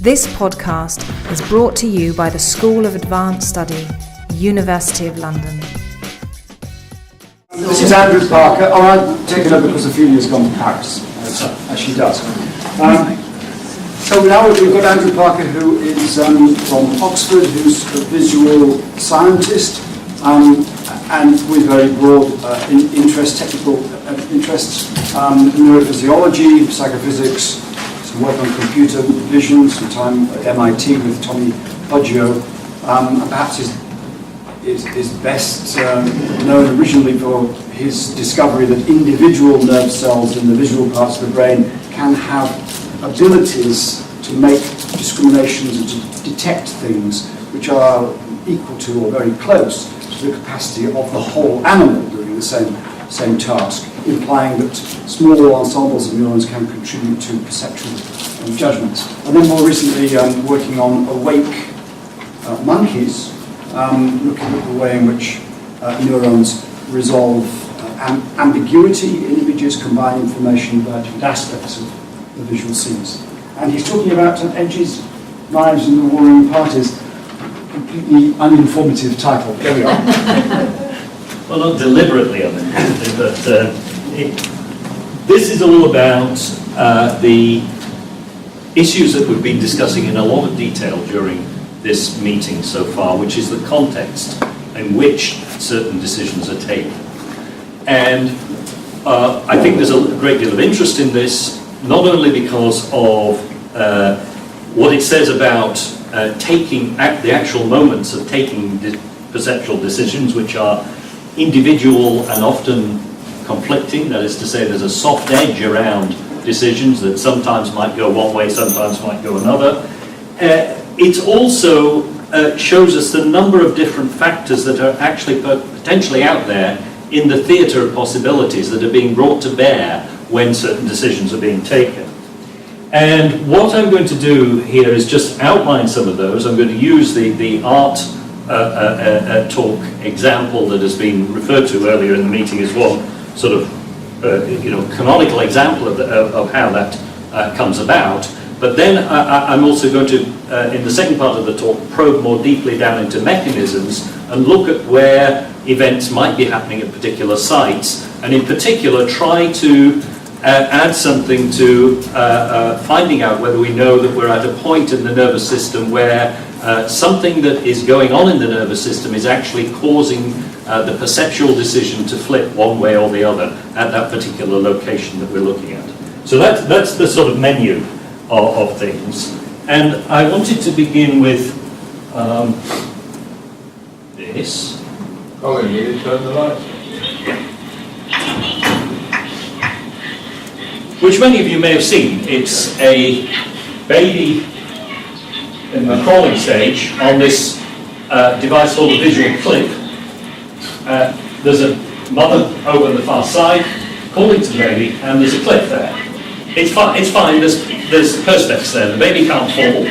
This podcast is brought to you by the School of Advanced Study, University of London. This is Andrew Parker. I've taken over because Ophelia's gone to Paris, as she does. So now we've got Andrew Parker, who is from Oxford, who's a visual scientist, and with very broad technical interests, neurophysiology, psychophysics, some work on computer vision, some time at MIT with Tommy Poggio, and perhaps is best known originally for his discovery that individual nerve cells in the visual parts of the brain can have abilities to make discriminations and to detect things which are equal to or very close to the capacity of the whole animal doing the same task, implying that small ensembles of neurons can contribute to perceptual judgments. And then more recently working on awake monkeys, looking at the way in which neurons resolve ambiguity in images, combine information about different aspects of the visual scenes. And he's talking about edges, knives and the warring parties. Completely uninformative title. There we are. Well, not deliberately uninformative, but this is all about the issues that we've been discussing in a lot of detail during this meeting so far, which is the context in which certain decisions are taken. And I think there's a great deal of interest in this, not only because of what it says about taking the actual moments of taking perceptual decisions, which are individual and often conflicting. That is to say, there's a soft edge around decisions that sometimes might go one way, sometimes might go another. It also shows us the number of different factors that are actually potentially out there in the theatre of possibilities that are being brought to bear when certain decisions are being taken. And what I'm going to do here is just outline some of those. I'm going to use the art talk example that has been referred to earlier in the meeting as one sort of canonical example of how that comes about. But then I'm also going to, in the second part of the talk, probe more deeply down into mechanisms and look at where events might be happening at particular sites, and in particular try to add something to finding out whether we know that we're at a point in the nervous system where something that is going on in the nervous system is actually causing the perceptual decision to flip one way or the other at that particular location that we're looking at. So that's the sort of menu of things. And I wanted to begin with this. Oh, you need to turn the lights. Which many of you may have seen. It's a baby in the crawling stage on this device called a visual clip. There's a mother over on the far side calling to the baby, and there's a clip there. It's fine. There's perspex there. The baby can't fall.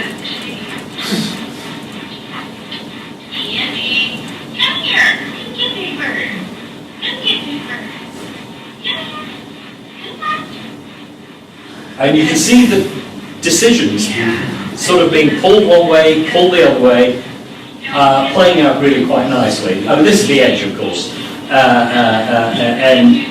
And you can see the decisions sort of being pulled one way, pulled the other way, playing out really quite nicely. I mean, this is the edge, of course. And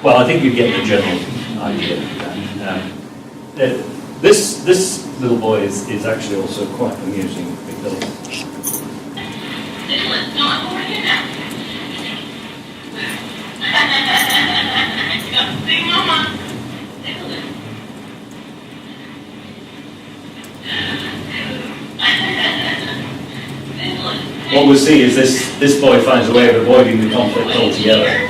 well, I think you get the general idea. This little boy is actually also quite amusing because what we'll see is this boy finds a way of avoiding the conflict altogether.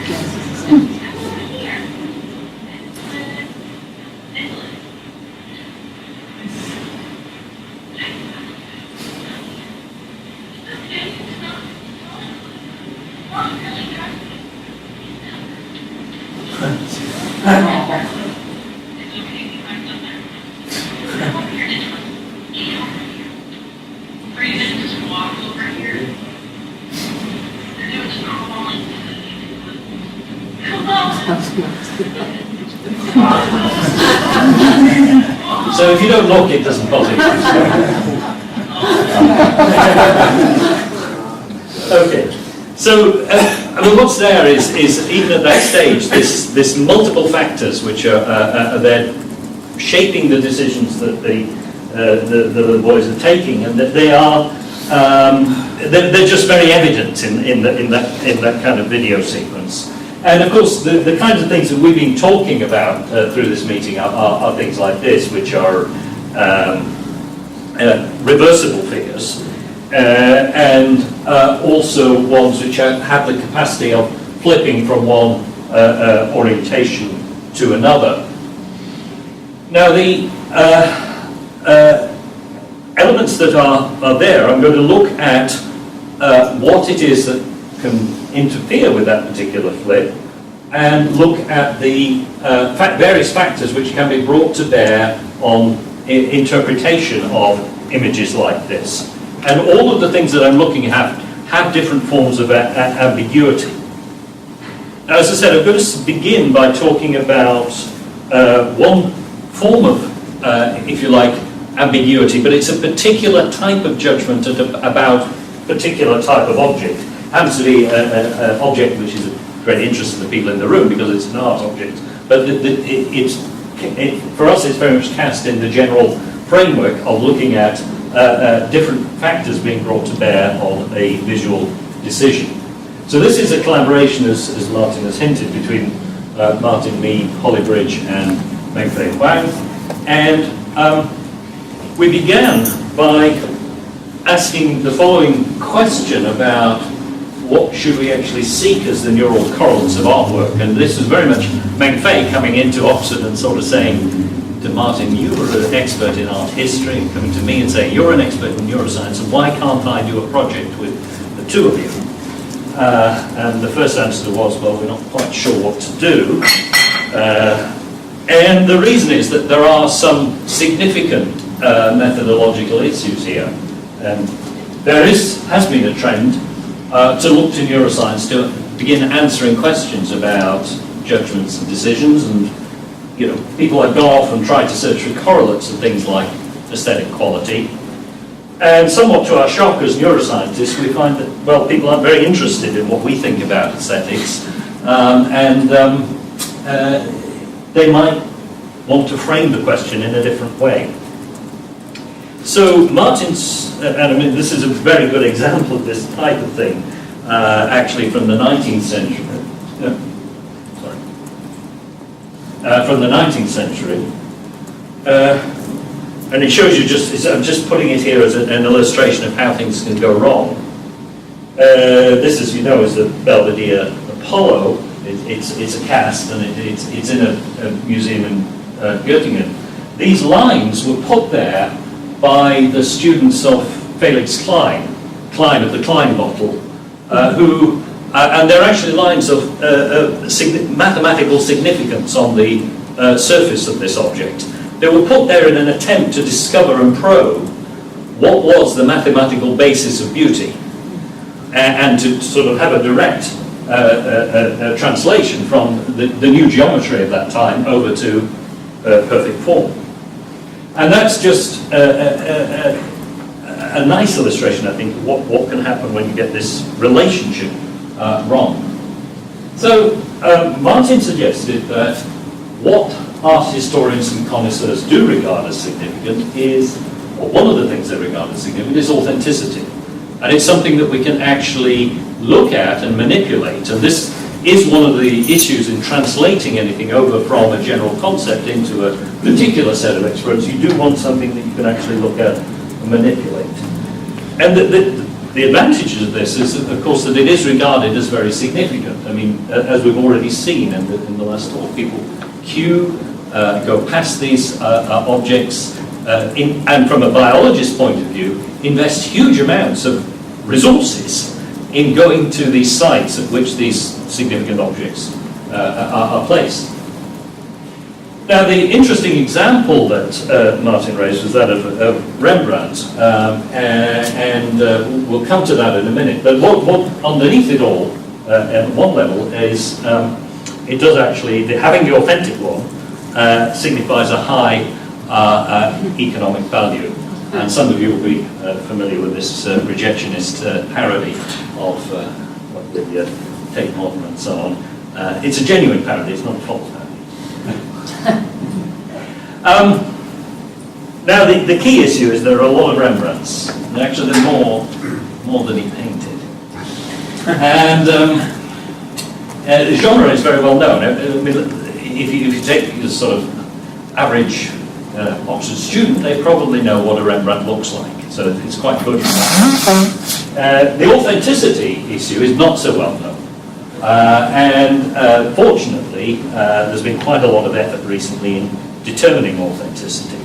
So if you don't look, it doesn't bother you. Okay. So, I mean, what's there is even at that stage, this multiple factors which are there shaping the decisions that the boys are taking, and that they are they're just very evident in that kind of video sequence. And of course, the kinds of things that we've been talking about through this meeting are things like this, which are reversible figures, and also ones which have the capacity of flipping from one orientation to another. Now, the elements that are there, I'm going to look at what it is that can interfere with that particular flip, and look at the various factors which can be brought to bear on interpretation of images like this. And all of the things that I'm looking at have different forms of ambiguity. Now, as I said, I'm going to begin by talking about one form of, if you like, ambiguity, but it's a particular type of judgment about a particular type of object. Happens to be an object which is of great interest to the people in the room because it's an art object, but for us it's very much cast in the general framework of looking at different factors being brought to bear on a visual decision. So this is a collaboration, as Martin has hinted, between Martin, me, Holly Bridge and Mengfei Huang, and we began by asking the following question about what should we actually seek as the neural correlates of artwork. And this was very much Mengfei coming into Oxford and sort of saying to Martin, you were an expert in art history, and coming to me and saying, you're an expert in neuroscience, and why can't I do a project with the two of you? And the first answer was, well, we're not quite sure what to do. And the reason is that there are some significant methodological issues here. And there has been a trend to look to neuroscience to begin answering questions about judgments and decisions, and people have gone off and tried to search for correlates of things like aesthetic quality. And somewhat to our shock as neuroscientists, we find that, well, people aren't very interested in what we think about aesthetics, and they might want to frame the question in a different way. So Martin's, and I mean, this is a very good example of this type of thing, actually from the 19th century. From the 19th century. And it shows you I'm just putting it here as an illustration of how things can go wrong. This, as you know, is the Belvedere Apollo. It's a cast, and it's in a museum in Göttingen. These lines were put there by the students of Felix Klein of the Klein bottle, who, and they're actually lines of mathematical significance on the surface of this object. They were put there in an attempt to discover and probe what was the mathematical basis of beauty, and to sort of have a direct translation from the new geometry of that time over to perfect form. And that's just a nice illustration, I think, of what can happen when you get this relationship wrong. So Martin suggested that what art historians and connoisseurs do regard as significant is, or one of the things they regard as significant, is authenticity. And it's something that we can actually look at and manipulate. And this is one of the issues in translating anything over from a general concept into a particular set of experts. You do want something that you can actually look at and manipulate. And the advantages of this is, of course, that it is regarded as very significant. I mean, as we've already seen in the last talk, people queue, go past these objects, and from a biologist's point of view, invest huge amounts of resources in going to these sites at which these significant objects are placed. Now, the interesting example that Martin raised was that of Rembrandt, and we'll come to that in a minute. But what underneath it all, at one level, is it does actually, having the authentic one signifies a high economic value. And some of you will be familiar with this rejectionist parody of the Tate Modern and so on. It's a genuine parody, it's not a false parody. Now the key issue is there are a lot of Rembrandts, and actually there are more than he painted. And the genre is very well known. I mean, if you take the sort of average Oxford student, they probably know what a Rembrandt looks like, so it's quite good. The authenticity issue is not so well known, and fortunately there's been quite a lot of effort recently in determining authenticity.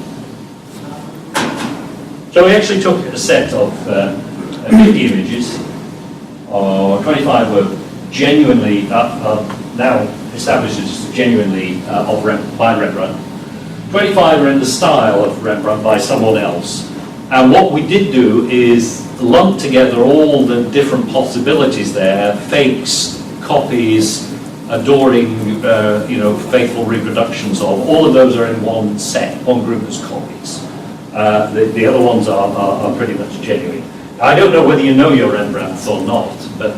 So we actually took a set of 50 images, 25 were genuinely, now established as genuinely by Rembrandt. 25 are in the style of Rembrandt by someone else. And what we did do is lump together all the different possibilities there, fakes, copies, adoring, faithful reproductions of. All of those are in one set, one group as copies. The other ones are pretty much genuine. I don't know whether you know your Rembrandts or not, but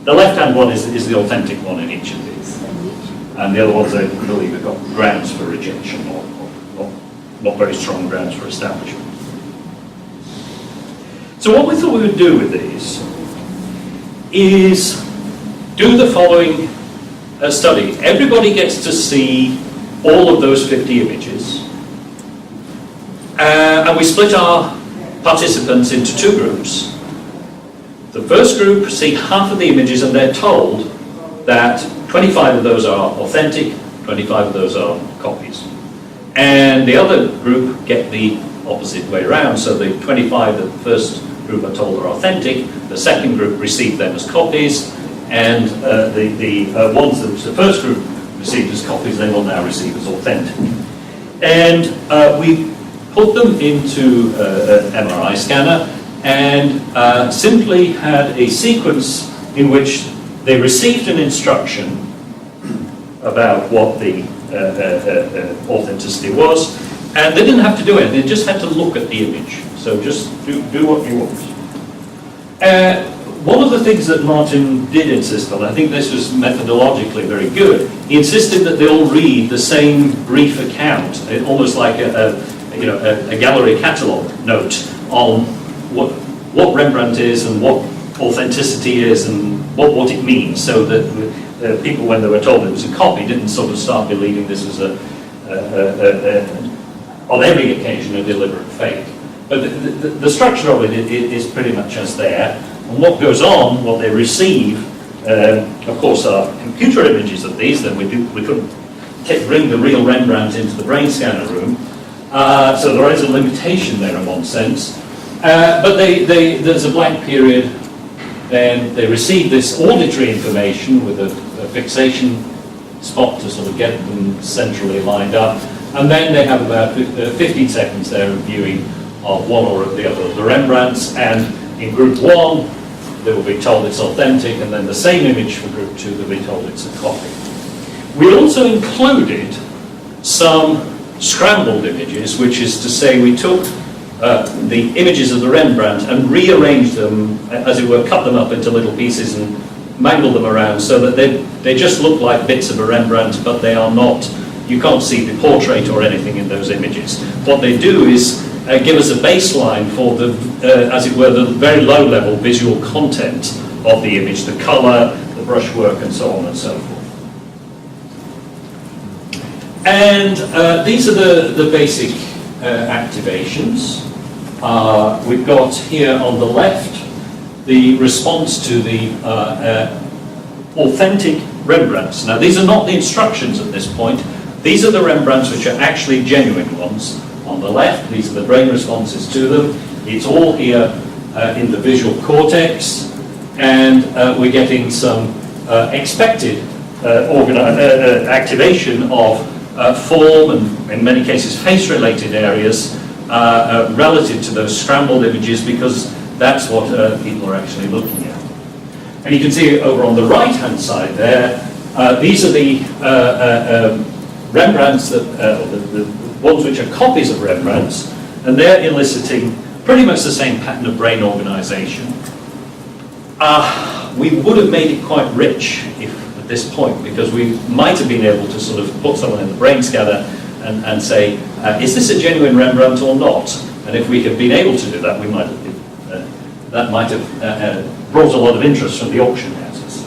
the left-hand one is the authentic one in each of these. And the other ones, I believe, have got grounds for rejection or not very strong grounds for establishment. So what we thought we would do with these is do the following study. Everybody gets to see all of those 50 images. And we split our participants into two groups. The first group see half of the images and they're told that 25 of those are authentic, 25 of those are copies. And the other group get the opposite way around. So the 25 that the first group are told are authentic, the second group receive them as copies, and the ones that the first group received as copies, they will now receive as authentic. And we put them into an MRI scanner and simply had a sequence in which they received an instruction about what the authenticity was, and they didn't have to do it, they just had to look at the image. So just do what you want. One of the things that Martin did insist on, I think this was methodologically very good, he insisted that they all read the same brief account, almost like a gallery catalogue note on what Rembrandt is and what authenticity is and what it means, so that people, when they were told it was a copy, didn't sort of start believing this was on every occasion a deliberate fake. But the structure of it is pretty much as there. And what goes on, what they receive, of course, are computer images of these. Then we couldn't bring the real Rembrandt into the brain scanner room, so there is a limitation there in one sense. But there's a blank period. Then they receive this auditory information with a fixation spot to sort of get them centrally lined up, and then they have about 15 seconds there of viewing of one or the other of the Rembrandts, and in group 1 they will be told it's authentic, and then the same image for group 2 they'll be told it's a copy. We also included some scrambled images, which is to say we took the images of the Rembrandt and rearranged them, as it were, cut them up into little pieces and mangled them around so that they just look like bits of a Rembrandt, but they are not, you can't see the portrait or anything in those images. What they do is give us a baseline for the, as it were, the very low level visual content of the image, the colour, the brushwork and so on and so forth. And these are the basic activations. We've got here on the left the response to the authentic Rembrandts. Now these are not the instructions at this point. These are the Rembrandts which are actually genuine ones. On the left, these are the brain responses to them. It's all here in the visual cortex, and we're getting some expected activation of form and, in many cases, face-related areas relative to those scrambled images, because that's what people are actually looking at. And you can see over on the right-hand side there, these are the Rembrandts, the ones which are copies of Rembrandts, and they're eliciting pretty much the same pattern of brain organisation. We would have made it quite rich at this point, because we might have been able to sort of put someone in the brain scanner and say, is this a genuine Rembrandt or not? And if we had been able to do that, we might have been, that might have brought a lot of interest from the auction houses.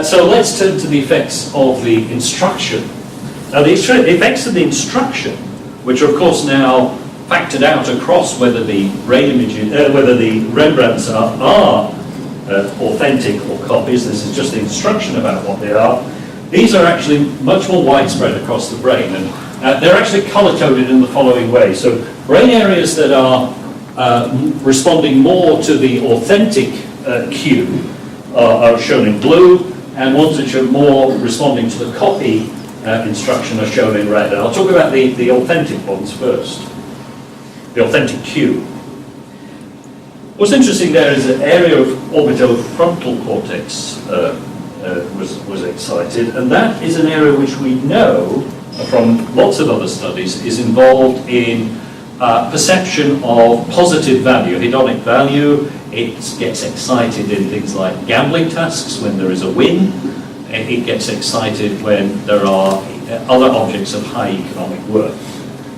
So let's turn to the effects of the instruction. Now, the effects of the instruction, which are of course now factored out across whether the brain images, whether the Rembrandts are authentic or copies. This is just the instruction about what they are. These are actually much more widespread across the brain, and they're actually color-coded in the following way. So brain areas that are responding more to the authentic cue are shown in blue, and ones which are more responding to the copy instruction are shown in red. And I'll talk about the authentic ones first, the authentic cue. What's interesting there is the area of orbitofrontal cortex was excited, and that is an area which we know from lots of other studies is involved in perception of positive value, hedonic value. It gets excited in things like gambling tasks when there is a win. It gets excited when there are other objects of high economic worth.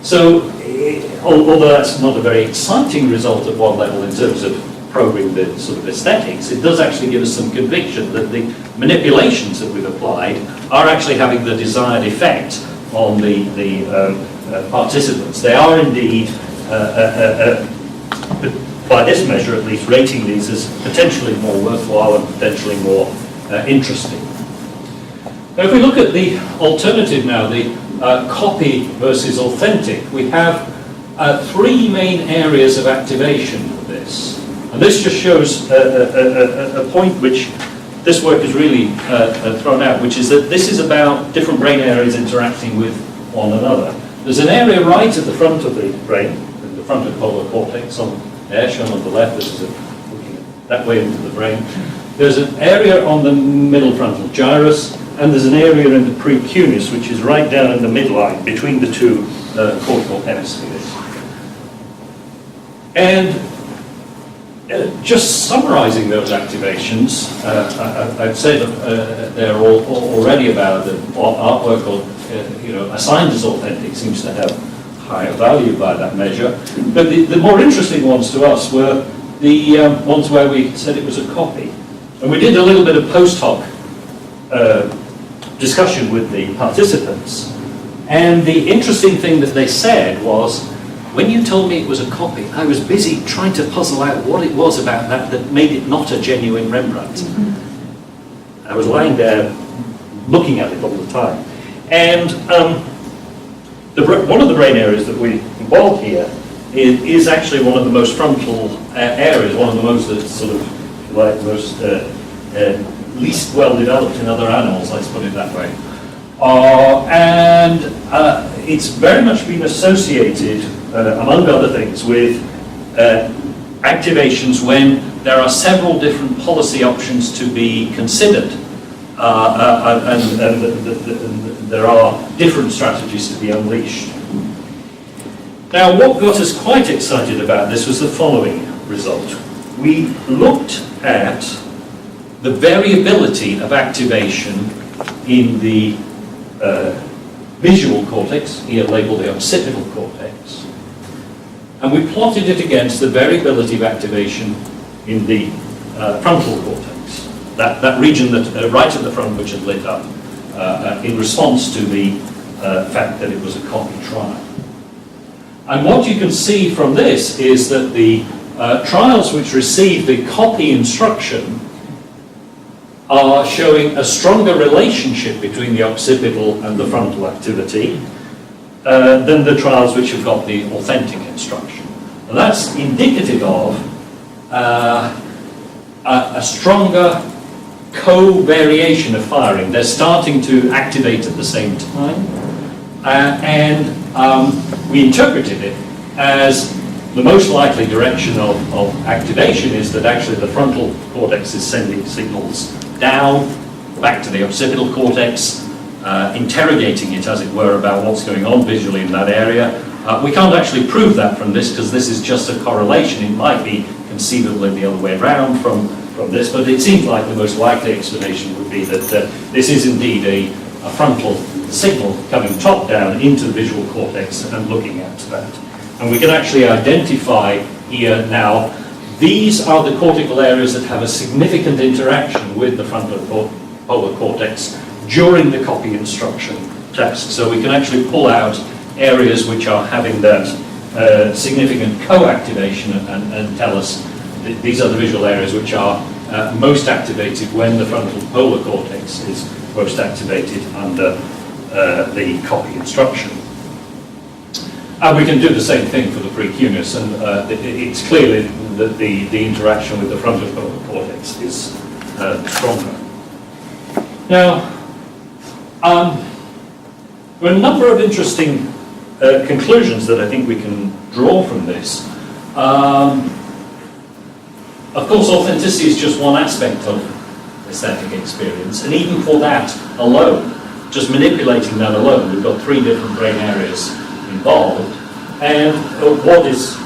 So, although that's not a very exciting result at one level in terms of probing the sort of aesthetics, it does actually give us some conviction that the manipulations that we've applied are actually having the desired effect on the participants. They are indeed, by this measure at least, rating these as potentially more worthwhile and potentially more interesting. Now, if we look at the alternative now, the copy versus authentic, we have three main areas of activation for this. And this just shows a point which this work has really thrown out, which is that this is about different brain areas interacting with one another. There's an area right at the front of the brain, the frontal cortex on there, shown on the left. This is looking that way into the brain. There's an area on the middle frontal gyrus, and there's an area in the precuneus, which is right down in the midline between the two cortical hemispheres. And just summarizing those activations, I've said they're already about the artwork, or assigned as authentic, seems to have higher value by that measure. But the more interesting ones to us were the ones where we said it was a copy. And we did a little bit of post hoc discussion with the participants. And the interesting thing that they said was, when you told me it was a copy, I was busy trying to puzzle out what it was about that made it not a genuine Rembrandt. Mm-hmm. I was lying there looking at it all the time. And one of the brain areas that we involve here is actually one of the most frontal areas, one of the most least well developed in other animals, let's put it that way. And it's very much been associated, among other things, with activations when there are several different policy options to be considered, and there are different strategies to be unleashed. Now, what got us quite excited about this was the following result. We looked at the variability of activation in the visual cortex, here labeled the occipital cortex, and we plotted it against the variability of activation in the frontal cortex, that region that right at the front which had lit up in response to the fact that it was a copy trial. And what you can see from this is that the trials which received the copy instruction are showing a stronger relationship between the occipital and the frontal activity than the trials which have got the authentic instruction. And that's indicative of a stronger co-variation of firing. They're starting to activate at the same time. And we interpreted it as the most likely direction of activation is that actually the frontal cortex is sending signals down, back to the occipital cortex, interrogating it, as it were, about what's going on visually in that area. We can't actually prove that from this, because this is just a correlation. It might be conceivable in the other way around from this, but it seems like the most likely explanation would be that this is indeed a frontal signal coming top down into the visual cortex and looking at that. And we can actually identify here now, these are the cortical areas that have a significant interaction with the frontal polar cortex during the copy instruction task. So we can actually pull out areas which are having that significant co-activation and tell us that these are the visual areas which are most activated when the frontal polar cortex is most activated under the copy instruction. And we can do the same thing for the precuneus, and it's clear that the interaction with the frontal polar cortex is stronger. Now, there are a number of interesting conclusions that I think we can draw from this. Of course, authenticity is just one aspect of aesthetic experience, and even for that alone, just manipulating that alone, we've got 3 different brain areas involved. And what is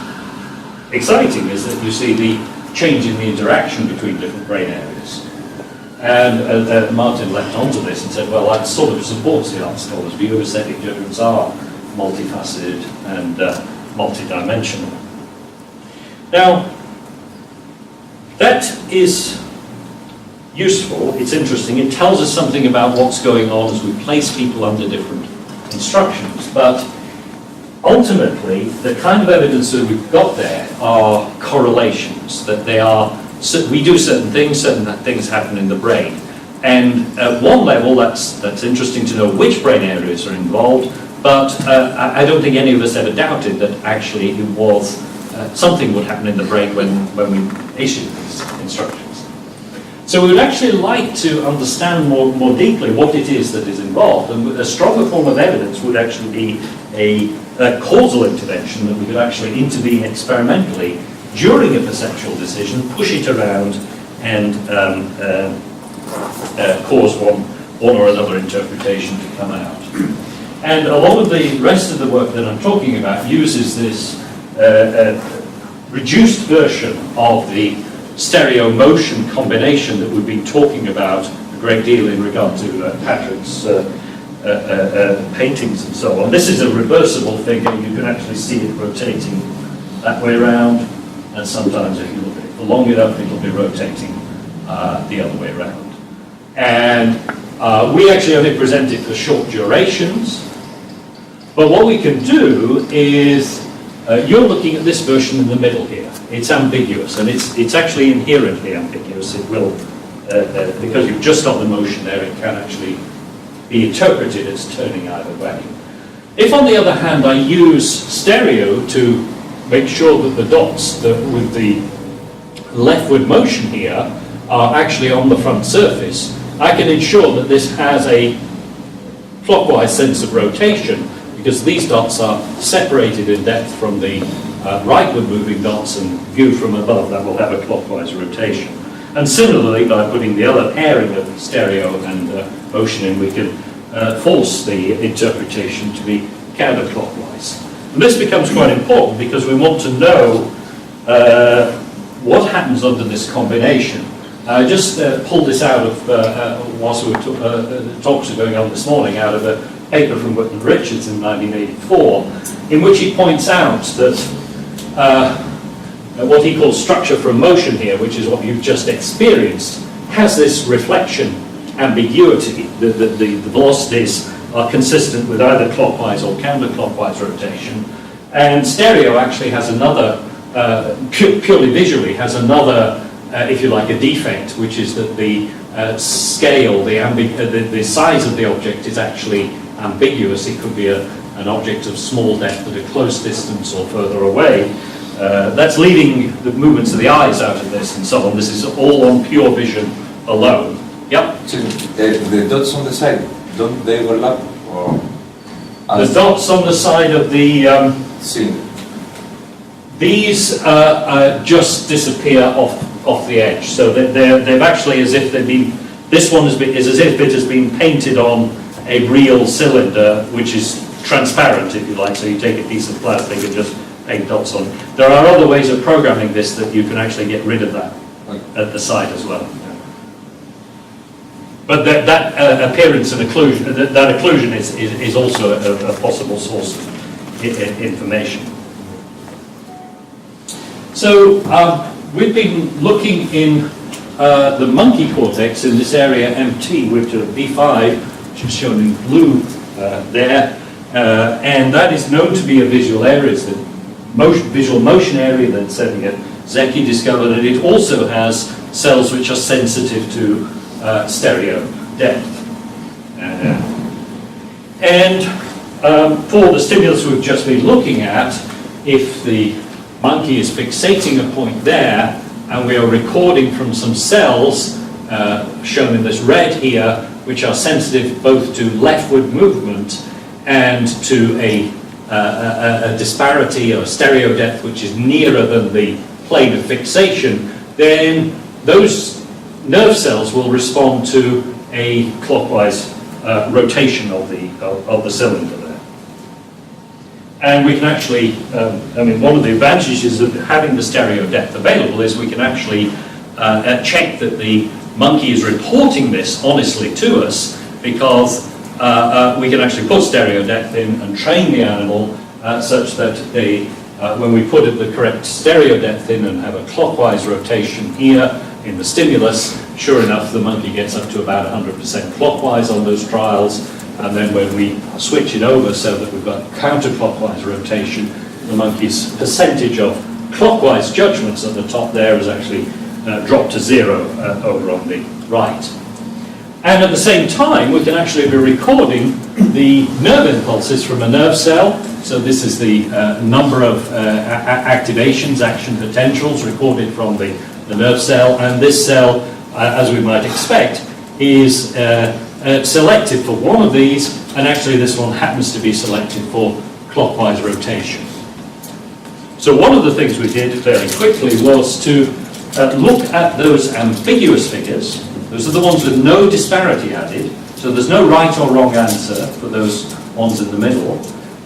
exciting is that you see the change in the interaction between different brain areas. And Martin leapt onto this and said, well, that sort of supports the art scholar's view. Aesthetic judgments are multifaceted and multidimensional. Now, that is useful, it's interesting, it tells us something about what's going on as we place people under different instructions, but ultimately the kind of evidence that we've got there are correlations, that they are, we do certain things happen in the brain, and at one level that's interesting to know which brain areas are involved, but I don't think any of us ever doubted that actually it was something would happen in the brain when we issued these instructions. So we would actually like to understand more deeply what it is that is involved, and a stronger form of evidence would actually be a causal intervention, that we could actually intervene experimentally during a perceptual decision, push it around, and cause one or another interpretation to come out. And a lot of the rest of the work that I'm talking about uses this reduced version of the stereo motion combination that we've been talking about a great deal in regard to Patrick's paintings and so on. This is a reversible figure. You can actually see it rotating that way around, and sometimes if you look at it for long enough, it'll be rotating the other way around. And we actually only present it for short durations, but what we can do is you're looking at this version in the middle here. It's ambiguous, and it's actually inherently ambiguous. It will, because you've just got the motion there, it can actually be interpreted as turning either way. If, on the other hand, I use stereo to make sure that the dots with the leftward motion here are actually on the front surface, I can ensure that this has a clockwise sense of rotation, because these dots are separated in depth from the rightward moving dots, and viewed from above that will have a clockwise rotation. And similarly, by putting the other pairing of stereo and motion in, we can force the interpretation to be counterclockwise. And this becomes quite important because we want to know what happens under this combination. I just pulled this out of, whilst we were talks were going on this morning, out of a paper from Whitman Richards in 1984, in which he points out that what he calls structure from motion here, which is what you've just experienced, has this reflection ambiguity. The velocities are consistent with either clockwise or counterclockwise rotation, and stereo actually has another, purely visually, has another, if you like, a defect, which is that the scale, the size of the object is actually ambiguous. It could be an object of small depth at a close distance or further away. That's leaving the movements of the eyes out of this and so on. This is all on pure vision alone. Yep? So the dots on the side, don't they overlap? Or the dots on the side of the... scene. These just disappear off the edge. So they've actually, as if they've been, this one is as if it has been painted on a real cylinder, which is transparent, if you like. So you take a piece of plastic and just paint dots on it. There are other ways of programming this that you can actually get rid of that at the side as well. But that appearance and occlusion, that occlusion is also a possible source of information. So we've been looking in the monkey cortex in this area MT, which is B5, which is shown in blue there, and that is known to be a visual area. It's the visual motion area that Zecchi discovered, and it also has cells which are sensitive to stereo depth. And for the stimulus we've just been looking at, if the monkey is fixating a point there, and we are recording from some cells, shown in this red here, which are sensitive both to leftward movement and to a disparity or stereo depth which is nearer than the plane of fixation, then those nerve cells will respond to a clockwise rotation of the cylinder there. And we can actually, one of the advantages of having the stereo depth available is we can actually check that the monkey is reporting this honestly to us, because we can actually put stereo depth in and train the animal such that when we put the correct stereo depth in and have a clockwise rotation here in the stimulus, sure enough the monkey gets up to about 100% clockwise on those trials, and then when we switch it over so that we've got counterclockwise rotation, the monkey's percentage of clockwise judgments at the top there is actually dropped to 0 over on the right. And at the same time, we can actually be recording the nerve impulses from a nerve cell. So this is the number of activations, action potentials recorded from the nerve cell. And this cell, as we might expect, is selected for one of these, and actually this one happens to be selected for clockwise rotation. So one of the things we did very quickly was to look at those ambiguous figures. Those are the ones with no disparity added, so there's no right or wrong answer for those ones in the middle.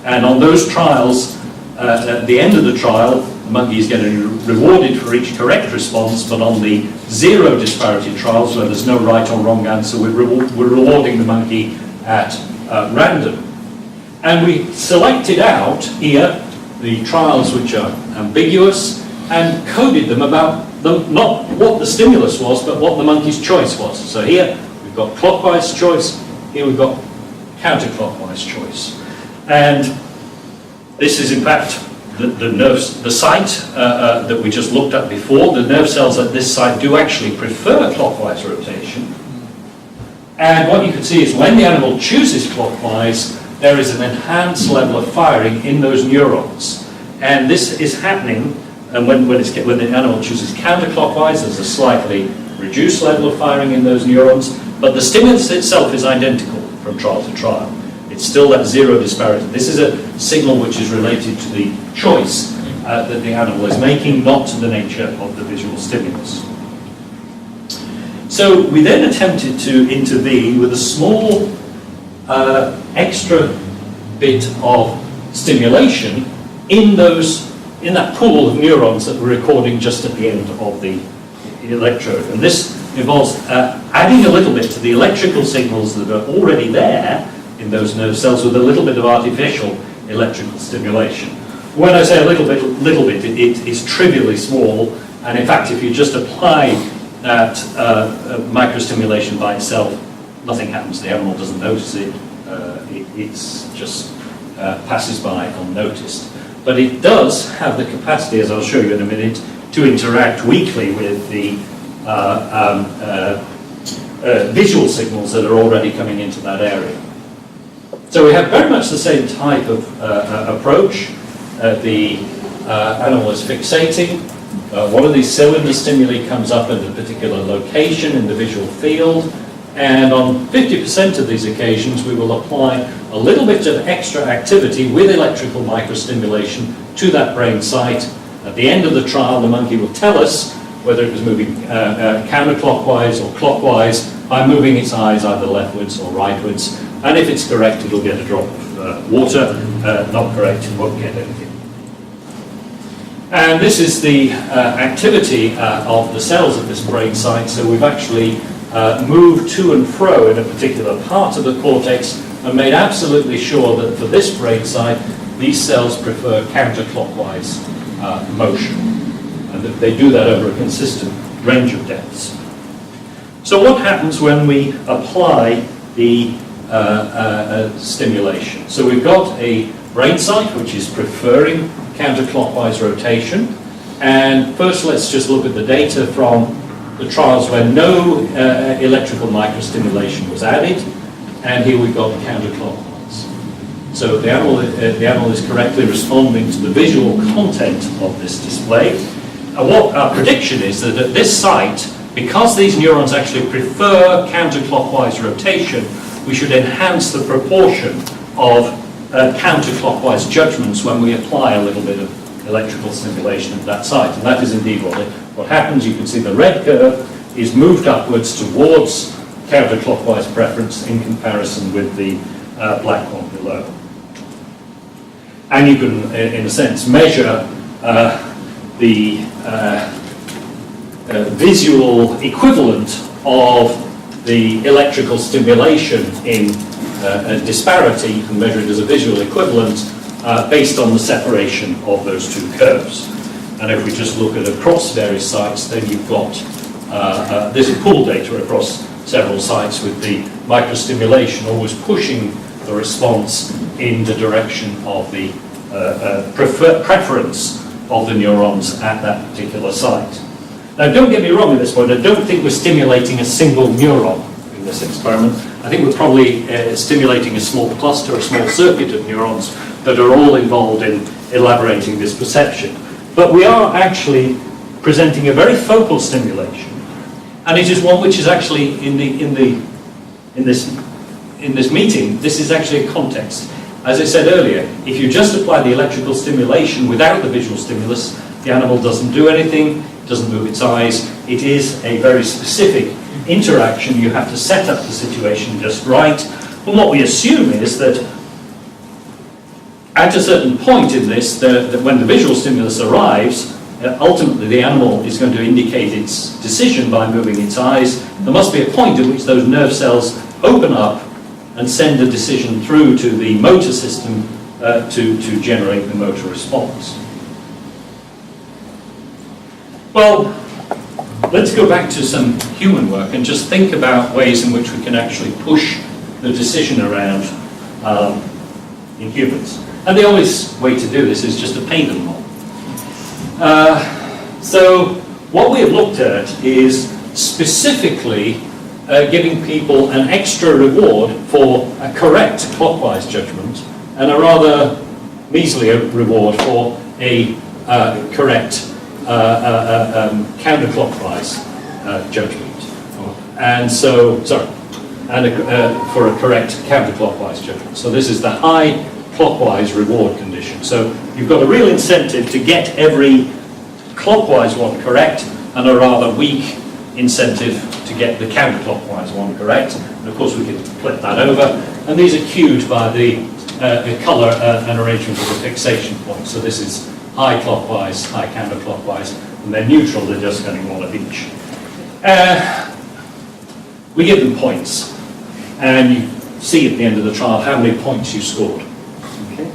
And on those trials, at the end of the trial, the monkey is getting rewarded for each correct response, but on the 0 disparity trials, where there's no right or wrong answer, we're rewarding the monkey at random. And we selected out here the trials which are ambiguous and coded them about not what the stimulus was, but what the monkey's choice was. So here we've got clockwise choice, here we've got counterclockwise choice. And this is in fact the site that we just looked at before. The nerve cells at this site do actually prefer clockwise rotation. And what you can see is when the animal chooses clockwise, there is an enhanced level of firing in those neurons. And this is happening, and when the animal chooses counterclockwise, there's a slightly reduced level of firing in those neurons, but the stimulus itself is identical from trial to trial. It's still that 0 disparity. This is a signal which is related to the choice that the animal is making, not to the nature of the visual stimulus. So we then attempted to intervene with a small extra bit of stimulation in that pool of neurons that we're recording just at the end of the electrode. And this involves adding a little bit to the electrical signals that are already there in those nerve cells with a little bit of artificial electrical stimulation. When I say a little bit, it is trivially small, and in fact if you just apply that microstimulation by itself, nothing happens. The animal doesn't notice it. It's just passes by unnoticed. But it does have the capacity, as I'll show you in a minute, to interact weakly with the visual signals that are already coming into that area. So we have very much the same type of approach. The animal is fixating. One of these cylinder stimuli comes up at a particular location in the visual field, and on 50% of these occasions we will apply a little bit of extra activity with electrical microstimulation to that brain site, At the end of the trial, the monkey will tell us whether it was moving counterclockwise or clockwise by moving its eyes either leftwards or rightwards. And if it's correct, it'll get a drop of water. Not correct, it won't get anything. And this is the activity of the cells at this brain site. So we've actually moved to and fro in a particular part of the cortex and made absolutely sure that for this brain site, these cells prefer counterclockwise motion, and that they do that over a consistent range of depths. So what happens when we apply the stimulation? So we've got a brain site which is preferring counterclockwise rotation, and first let's just look at the data from the trials where no electrical microstimulation was added, and here we've got counterclockwise. So the animal is correctly responding to the visual content of this display. And what our prediction is that at this site, because these neurons actually prefer counterclockwise rotation, we should enhance the proportion of counterclockwise judgments when we apply a little bit of electrical stimulation at that site. And that is indeed what happens. You can see the red curve is moved upwards towards counterclockwise preference in comparison with the black one below. And you can, in a sense, measure the visual equivalent of the electrical stimulation in disparity. You can measure it as a visual equivalent based on the separation of those two curves. And if we just look at across various sites, then you've got this is pooled data across several sites with the microstimulation always pushing the response in the direction of the preference of the neurons at that particular site. Now, don't get me wrong at this point, I don't think we're stimulating a single neuron in this experiment. I think we're probably stimulating a small cluster, a small circuit of neurons that are all involved in elaborating this perception. But we are actually presenting a very focal stimulation, and it is one which is actually in this meeting, this is actually a context. As I said earlier, if you just apply the electrical stimulation without the visual stimulus, the animal doesn't do anything, doesn't move its eyes. It is a very specific interaction. You have to set up the situation just right. And what we assume is that at a certain point in this, that when the visual stimulus arrives, ultimately the animal is going to indicate its decision by moving its eyes. There must be a point at which those nerve cells open up and send a decision through to the motor system to generate the motor response. Well, let's go back to some human work and just think about ways in which we can actually push the decision around in humans. And the only way to do this is just to paint them all. So what we have looked at is specifically giving people an extra reward for a correct clockwise judgment and a rather measly reward for a correct counterclockwise judgment. And so, for a correct counterclockwise judgment. So this is the high clockwise reward condition. So you've got a real incentive to get every clockwise one correct and a rather weak incentive to get the counterclockwise one correct. And of course we can flip that over. And these are cued by the colour and arrangement of the fixation point. So this is high clockwise, high counterclockwise, and they're neutral, they're just getting one of each. We give them points, and you see at the end of the trial how many points you scored. Okay.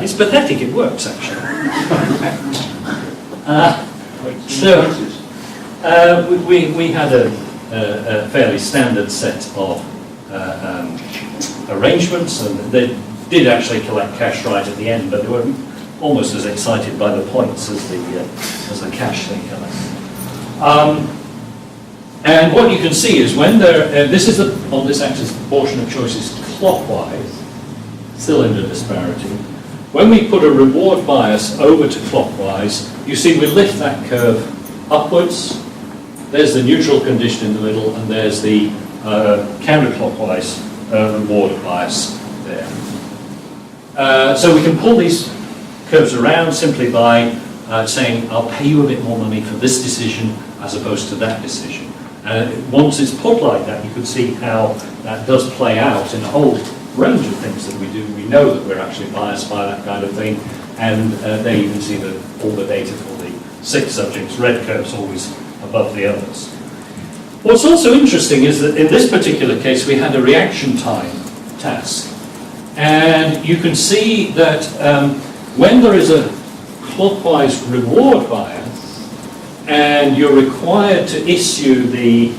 It's pathetic, it works actually. We had a fairly standard set of arrangements, and they did actually collect cash right at the end, but they were almost as excited by the points as the cash they collect. And what you can see is when this is on this axis, the proportion of choices clockwise, cylinder disparity. When we put a reward bias over to clockwise, you see we lift that curve upwards. There's the neutral condition in the middle, and there's the counterclockwise reward bias there. So we can pull these curves around simply by saying, I'll pay you a bit more money for this decision as opposed to that decision. Once it's put like that, you can see how that does play out in a whole range of things that we do. We know that we're actually biased by that kind of thing, and there you can see all the data for the 6 subjects. Red curve's always above the others. What's also interesting is that in this particular case we had a reaction time task, and you can see that when there is a clockwise reward bias and you're required to issue the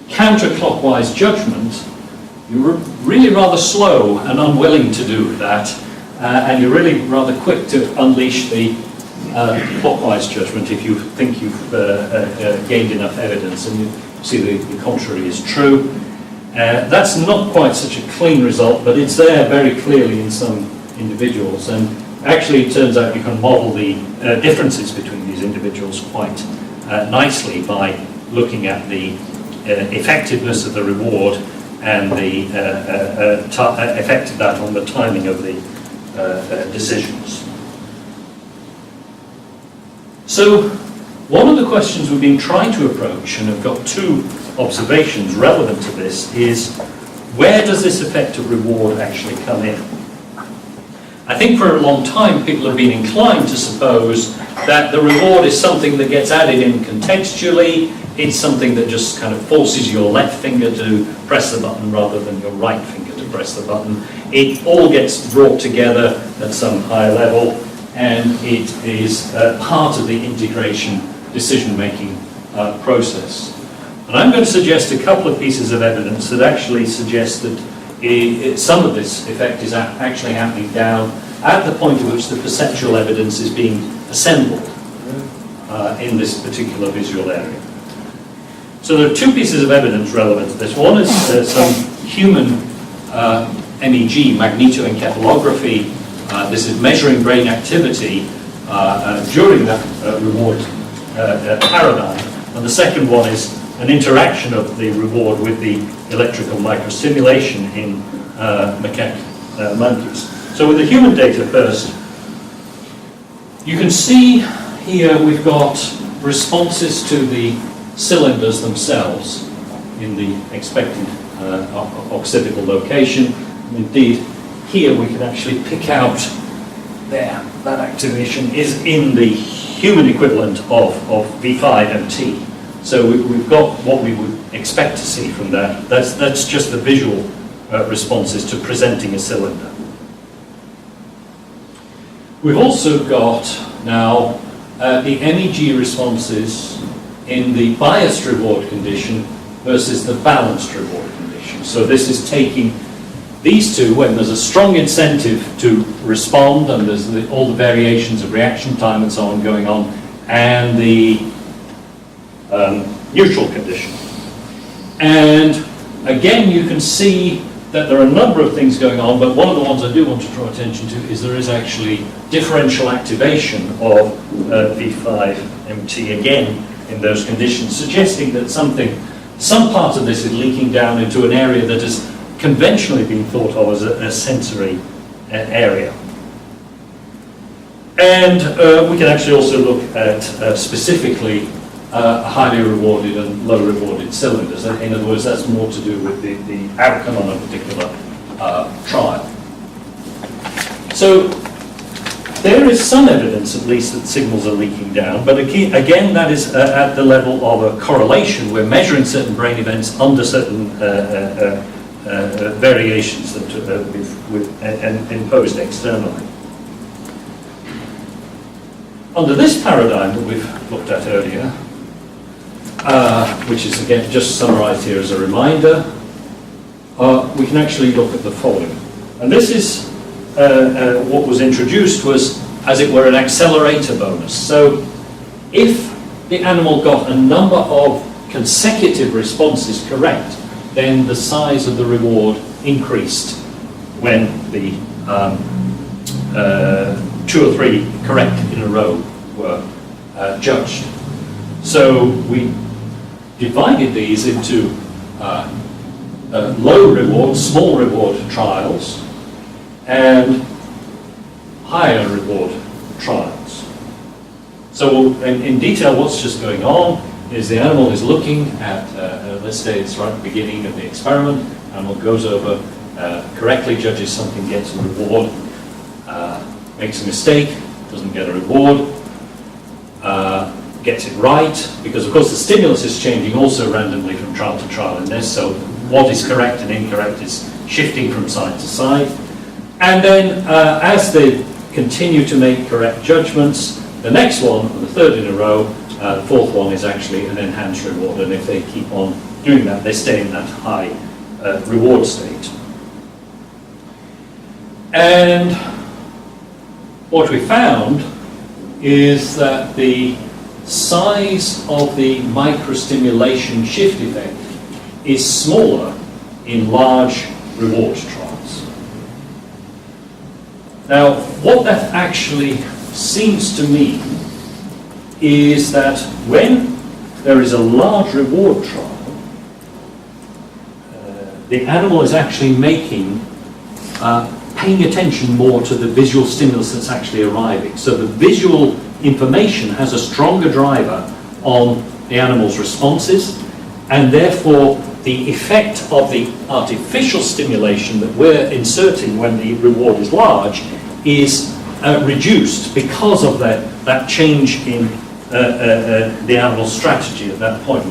counterclockwise judgment, you're really rather slow and unwilling to do that, and you're really rather quick to unleash the clockwise judgment if you think you've gained enough evidence, and you see the contrary is true. That's not quite such a clean result, but it's there very clearly in some individuals, and actually it turns out you can model the differences between these individuals quite nicely by looking at the effectiveness of the reward and the effect of that on the timing of the decisions. So one of the questions we've been trying to approach, and have got 2 observations relevant to this, is where does this effect of reward actually come in? I think for a long time people have been inclined to suppose that the reward is something that gets added in contextually. It's something that just kind of forces your left finger to press the button rather than your right finger to press the button. It all gets brought together at some high level, and it is part of the integration decision-making process. And I'm going to suggest a couple of pieces of evidence that actually suggest that some of this effect is actually happening down at the point at which the perceptual evidence is being assembled in this particular visual area. So there are 2 pieces of evidence relevant to this. One is some human MEG, magnetoencephalography. This is measuring brain activity during that reward paradigm. And the second one is an interaction of the reward with the electrical microstimulation in macaque monkeys. So with the human data first, you can see here we've got responses to the cylinders themselves in the expected occipital location. And indeed, here we can actually pick out there, that activation is in the human equivalent of V5MT. So we've got what we would expect to see from that. That's just the visual responses to presenting a cylinder. We've also got now the MEG responses in the biased reward condition versus the balanced reward condition. So this is taking these 2 when there's a strong incentive to respond, and there's all the variations of reaction time and so on going on, and the neutral condition. And again, you can see that there are a number of things going on, but one of the ones I do want to draw attention to is there is actually differential activation of V5MT again in those conditions, suggesting that some part of this is leaking down into an area that has conventionally been thought of as a sensory area. And we can actually also look at specifically highly rewarded and low rewarded cylinders. In other words, that's more to do with the outcome on a particular trial. So there is some evidence, at least, that signals are leaking down, but again, that is at the level of a correlation. We're measuring certain brain events under certain variations that we've imposed externally. Under this paradigm that we've looked at earlier, which is again just summarized here as a reminder, we can actually look at the following. And this is what was introduced was, as it were, an accelerator bonus. So if the animal got a number of consecutive responses correct, then the size of the reward increased when the 2 or 3 correct in a row were judged. So we divided these into low reward, small reward trials and higher reward trials. So in detail, what's just going on is the animal is looking at, let's say it's right at the beginning of the experiment, animal goes over, correctly judges something, gets a reward, makes a mistake, doesn't get a reward, gets it right, because of course the stimulus is changing also randomly from trial to trial in this, so what is correct and incorrect is shifting from side to side. And then as they continue to make correct judgments, the next one, the third in a row, the fourth one is actually an enhanced reward, and if they keep on doing that, they stay in that high reward state. And what we found is that the size of the microstimulation shift effect is smaller in large reward trials. Now, what that actually seems to mean is that when there is a large reward trial, the animal is actually paying attention more to the visual stimulus that's actually arriving. So the visual information has a stronger driver on the animal's responses, and therefore the effect of the artificial stimulation that we're inserting when the reward is large is reduced because of that change in the animal's strategy at that point.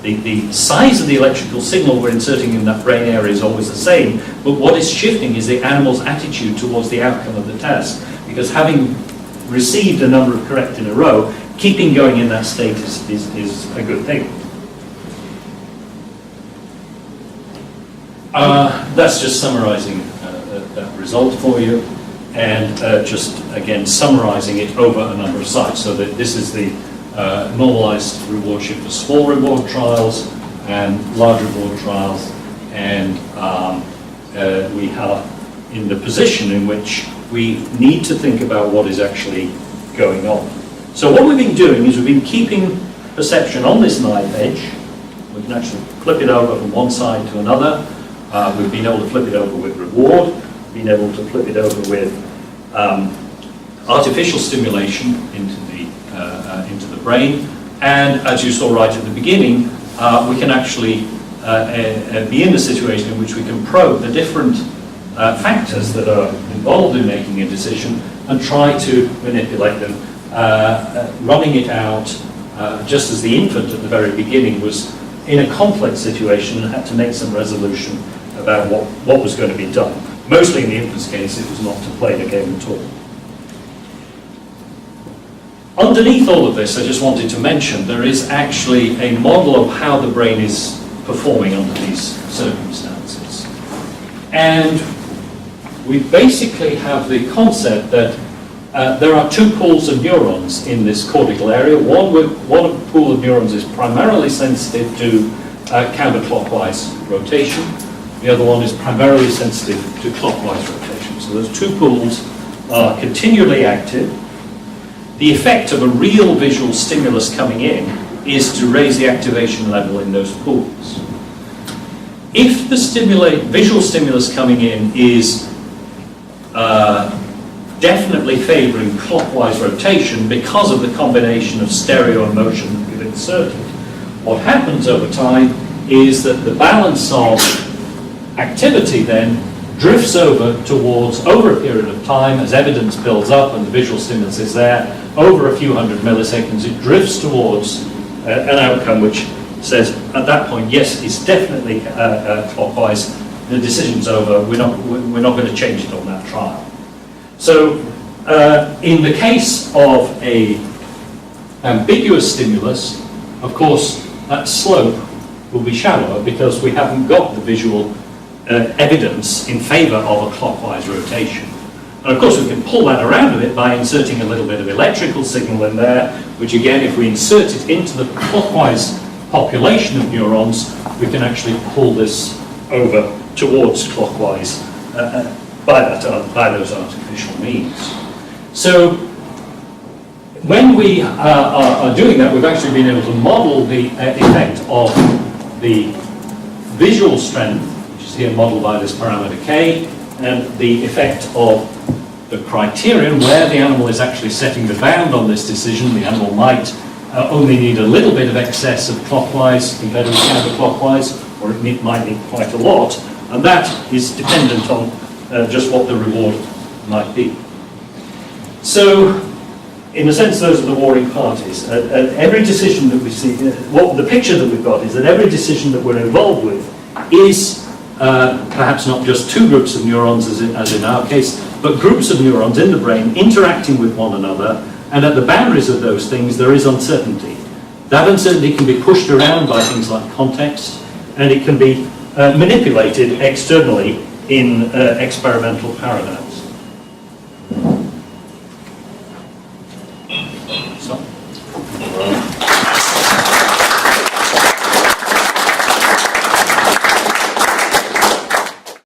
The size of the electrical signal we're inserting in that brain area is always the same, but what is shifting is the animal's attitude towards the outcome of the task, because having received a number of correct in a row, keeping going in that state is a good thing. That's just summarizing that result for you, and just again summarizing it over a number of sites, so that this is the normalized reward shift for small reward trials and large reward trials, and we are in the position in which we need to think about what is actually going on. So what we've been doing is we've been keeping perception on this knife edge. We can actually flip it over from one side to another. We've been able to flip it over with reward, been able to flip it over with artificial stimulation into the brain, and as you saw right at the beginning, we can actually be in a situation in which we can probe the different factors that are involved in making a decision and try to manipulate them, running it out just as the infant at the very beginning was in a complex situation and had to make some resolution about what was going to be done. Mostly in the infant's case, it was not to play the game at all. Underneath all of this, I just wanted to mention there is actually a model of how the brain is performing under these circumstances. And we basically have the concept that there are two pools of neurons in this cortical area. One pool of neurons is primarily sensitive to counterclockwise rotation. The other one is primarily sensitive to clockwise rotation. So those two pools are continually active. The effect of a real visual stimulus coming in is to raise the activation level in those pools. If the visual stimulus coming in is definitely favoring clockwise rotation because of the combination of stereo and motion that we've inserted, what happens over time is that the balance of activity then drifts over a period of time, as evidence builds up and the visual stimulus is there, over a few hundred milliseconds, it drifts towards an outcome which says, at that point, yes, it's definitely clockwise, the decision's over, we're not going to change it on that trial. So, in the case of a ambiguous stimulus, of course, that slope will be shallower because we haven't got the visual evidence in favour of a clockwise rotation. And of course we can pull that around a bit by inserting a little bit of electrical signal in there, which again, if we insert it into the clockwise population of neurons, we can actually pull this over towards clockwise by those artificial means. So when we are doing that, we've actually been able to model the effect of the visual strength, which is here modeled by this parameter K, and the effect of the criterion where the animal is actually setting the bound on this decision. The animal might only need a little bit of excess of clockwise compared with counterclockwise, or it might need quite a lot, and that is dependent on just what the reward might be. So, in a sense, those are the warring parties. Every decision that we see, the picture that we've got is that every decision that we're involved with is perhaps not just two groups of neurons, as in our case, but groups of neurons in the brain interacting with one another, and at the boundaries of those things there is uncertainty. That uncertainty can be pushed around by things like context, and it can be manipulated externally in experimental paradigms.